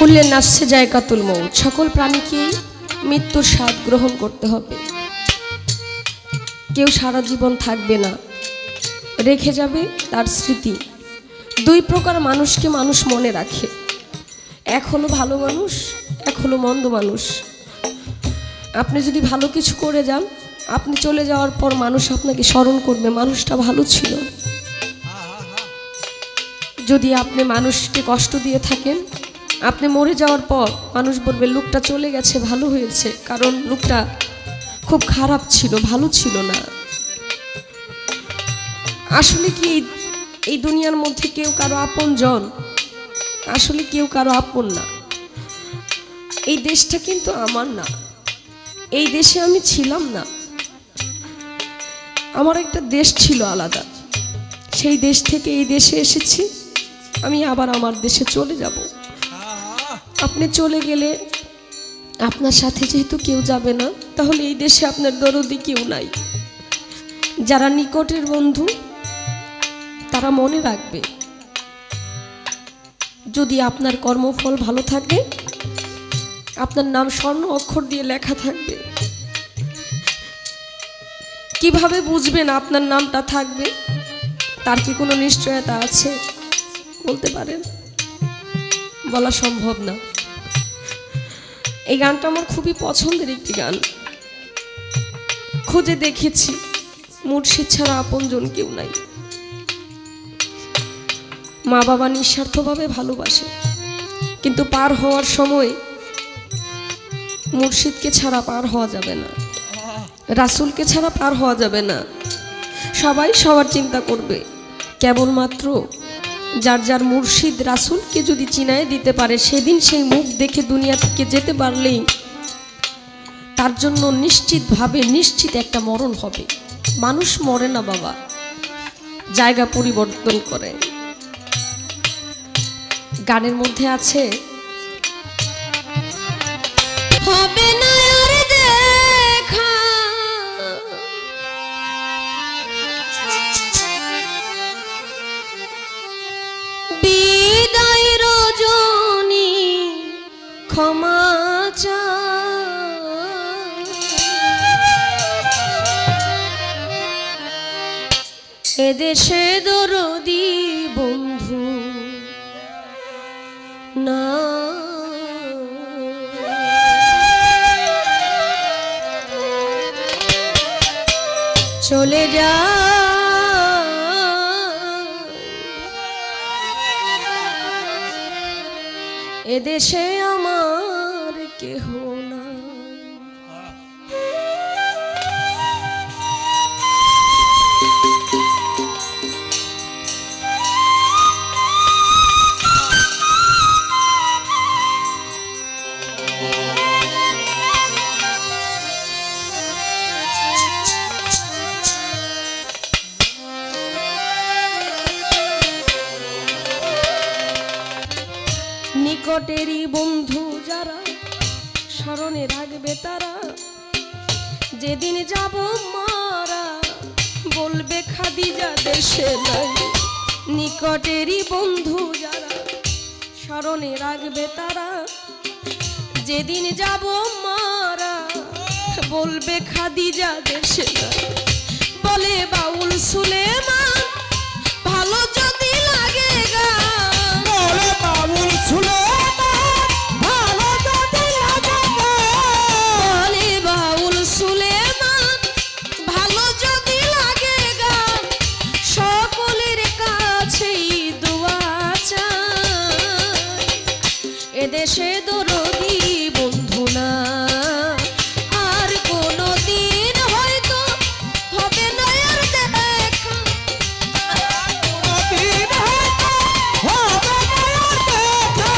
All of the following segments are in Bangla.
কুল্লে নাসছে জায়কাতুল মউত, সকল প্রাণীকে মৃত্যুর স্বাদ গ্রহণ করতে হবে। কেউ সারা জীবন থাকবে না, রেখে যাবে তার স্মৃতি। দুই প্রকার মানুষকে মানুষ মনে রাখে, এক হলো ভালো মানুষ, এক হলো মন্দ মানুষ। আপনি যদি ভালো কিছু করে যান, আপনি চলে যাওয়ার পর মানুষ আপনাকে স্মরণ করবে মানুষটা ভালো ছিল। যদি আপনি মানুষকে কষ্ট দিয়ে থাকেন, আপনি মরে যাওয়ার পর মানুষ বলবে লোকটা চলে গেছে, ভালো হয়েছে, কারণ লোকটা খুব খারাপ ছিল, ভালো ছিল না। আসলে কি এই দুনিয়ার মধ্যে কেউ কারো আপন জন? আসলে কেউ কারো আপন না। এই দেশটা কিন্তু আমার না, এই দেশে আমি ছিলাম না। আমার একটা দেশ ছিল আলাদা, সেই দেশ থেকে এই দেশে এসেছি, আমি আবার আমার দেশে চলে যাব। আপনি চলে গেলে আপনার সাথে যেহেতু কেউ যাবে না, তাহলে এই দেশে আপনার দরদি কেউ নাই। যারা নিকটের বন্ধু তারা মনে রাখবে। যদি আপনার কর্মফল ভালো থাকে, আপনার নাম স্বর্ণ অক্ষর দিয়ে লেখা থাকবে। কিভাবে বুঝবেন আপনার নামটা থাকবে? তার কি কোনো নিশ্চয়তা আছে? বলতে পারেন? বলা সম্ভব না। এই গানটা আমার খুবই পছন্দের একটি গান। খুঁজে দেখেছি, মুর্শিদ ছাড়া আপনজন কেউ নাই। মা বাবা নিঃস্বার্থভাবে ভালোবাসে, কিন্তু পার হওয়ার সময় মুর্শিদকে ছাড়া পার হওয়া যাবে না, রাসূলকে ছাড়া পার হওয়া যাবে না। সবাই সবার চিন্তা করবে, কেবলমাত্র যার যার মুর্শিদ রাসূলকে যদি চিনায় দিতে পারে, সেদিন সেই মুখ দেখে দুনিয়া থেকে যেতে পারলেই তার জন্য নিশ্চিতভাবে নিশ্চিত একটা মরণ হবে। মানুষ মরে না বাবা, জায়গা পরিবর্তন করে। গানের মধ্যে আছে, হবে না আর দেখা, বিদায় রজনী ক্ষমা চা, এদেশে দরদি বন্ধু না, চলে যা এদেশে আমার কেহ না। নিকটেরই বন্ধু যারা স্মরণে রাখবে তারা, যেদিন যাব মারা বলবে খাদিজা দেশে নাই। নিকটেরই বন্ধু যারা স্মরণে রাখবে তারা, যেদিন যাব মারা বলবে খাদিজা দেশে নাই। বলে বাউল সুলেমান ভালো যদি লাগে গান, বলে বাউল সুলেমান ভালো যদি লাগে গান, বলে বাউল সুলেমান ভালো যদি লাগে গান, সকলের কাছেই দোয়া চাই, এদেশে দরদি বন্ধু না। আর কোনো দিন হয়তো হবে না আর দেখা, কোনো দিন হয়তো হবে না আর দেখা,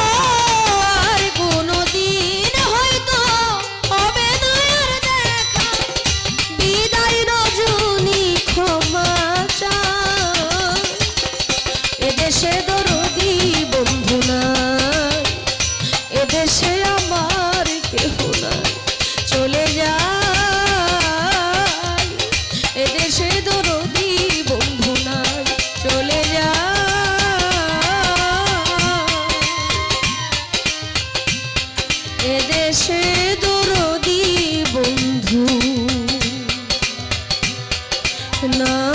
আর কোনো দিন হয়তো হবে না আর দেখা, বিদায় রজনী ক্ষমা চাই, এদেশে দরদি বন্ধু না, এদেশে আমার কেহ নাই, চলে যাই এদেশে দরদি বন্ধু নাই, চলে যাই। এদেশে দরদি বন্ধু না